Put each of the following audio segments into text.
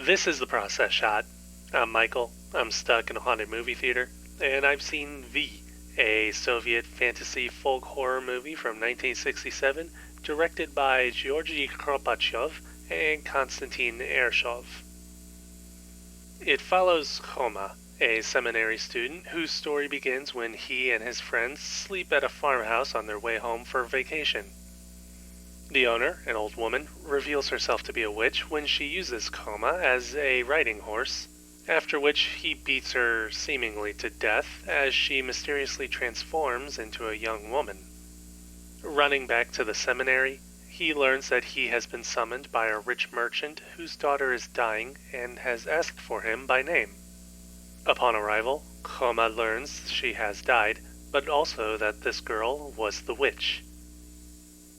This is the Process Shot. I'm Michael. I'm stuck in a haunted movie theater, and I've seen V, a Soviet fantasy folk horror movie from 1967, directed by Georgiy Kropachyov and Konstantin Ershov. It follows Khoma, a seminary student whose story begins when he and his friends sleep at a farmhouse on their way home for vacation. The owner, an old woman, reveals herself to be a witch when she uses Khoma as a riding horse, after which he beats her seemingly to death as she mysteriously transforms into a young woman. Running back to the seminary, he learns that he has been summoned by a rich merchant whose daughter is dying and has asked for him by name. Upon arrival, Khoma learns she has died, but also that this girl was the witch.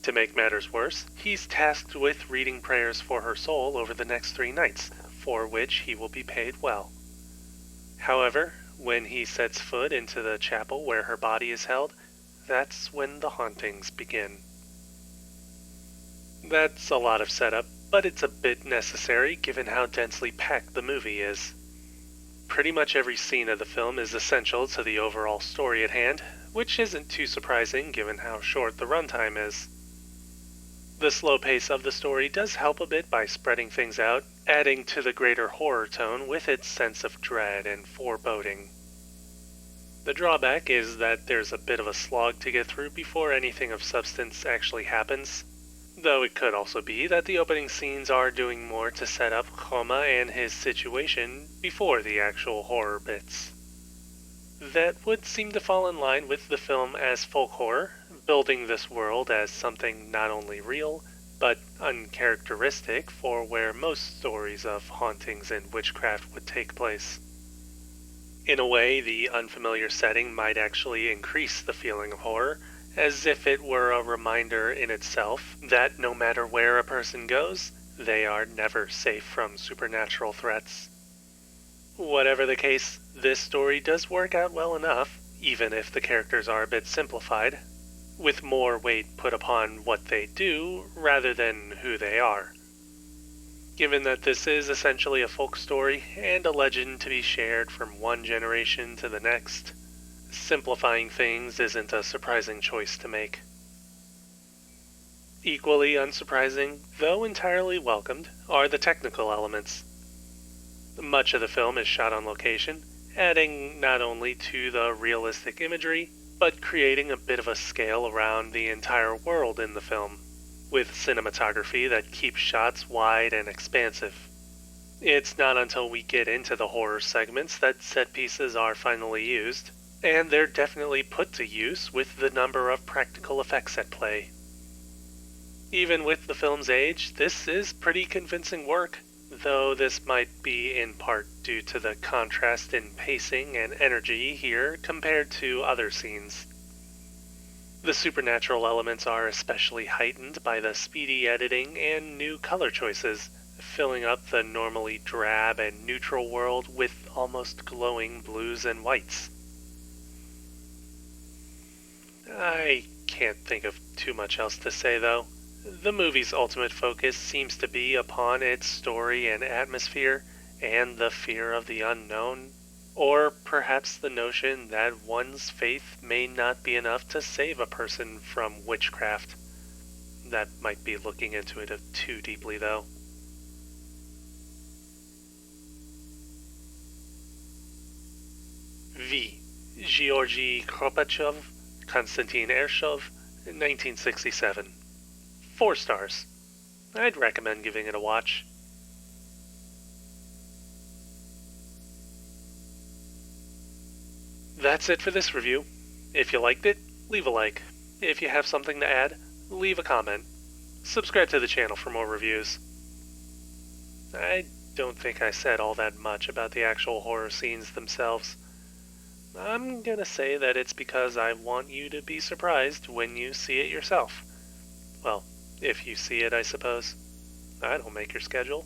To make matters worse, he's tasked with reading prayers for her soul over the next 3 nights, for which he will be paid well. However, when he sets foot into the chapel where her body is held, that's when the hauntings begin. That's a lot of setup, but it's a bit necessary given how densely packed the movie is. Pretty much every scene of the film is essential to the overall story at hand, which isn't too surprising given how short the runtime is. The slow pace of the story does help a bit by spreading things out, adding to the greater horror tone with its sense of dread and foreboding. The drawback is that there's a bit of a slog to get through before anything of substance actually happens, though it could also be that the opening scenes are doing more to set up Khoma and his situation before the actual horror bits. That would seem to fall in line with the film as folk horror, building this world as something not only real, but uncharacteristic for where most stories of hauntings and witchcraft would take place. In a way, the unfamiliar setting might actually increase the feeling of horror, as if it were a reminder in itself that no matter where a person goes, they are never safe from supernatural threats. Whatever the case, this story does work out well enough, even if the characters are a bit simplified, with more weight put upon what they do rather than who they are. Given that this is essentially a folk story and a legend to be shared from one generation to the next, simplifying things isn't a surprising choice to make. Equally unsurprising, though entirely welcomed, are the technical elements. Much of the film is shot on location, adding not only to the realistic imagery, but creating a bit of a scale around the entire world in the film, with cinematography that keeps shots wide and expansive. It's not until we get into the horror segments that set pieces are finally used, and they're definitely put to use with the number of practical effects at play. Even with the film's age, this is pretty convincing work, though this might be in part due to the contrast in pacing and energy here compared to other scenes. The supernatural elements are especially heightened by the speedy editing and new color choices, filling up the normally drab and neutral world with almost glowing blues and whites. I can't think of too much else to say, though. The movie's ultimate focus seems to be upon its story and atmosphere, and the fear of the unknown, or perhaps the notion that one's faith may not be enough to save a person from witchcraft. That might be looking into it too deeply, though. V. Georgiy Kropachyov, Konstantin Ershov, 1967. 4 stars. I'd recommend giving it a watch. That's it for this review. If you liked it, leave a like. If you have something to add, leave a comment. Subscribe to the channel for more reviews. I don't think I said all that much about the actual horror scenes themselves. I'm gonna say that it's because I want you to be surprised when you see it yourself. Well, if you see it, I suppose. I don't make your schedule.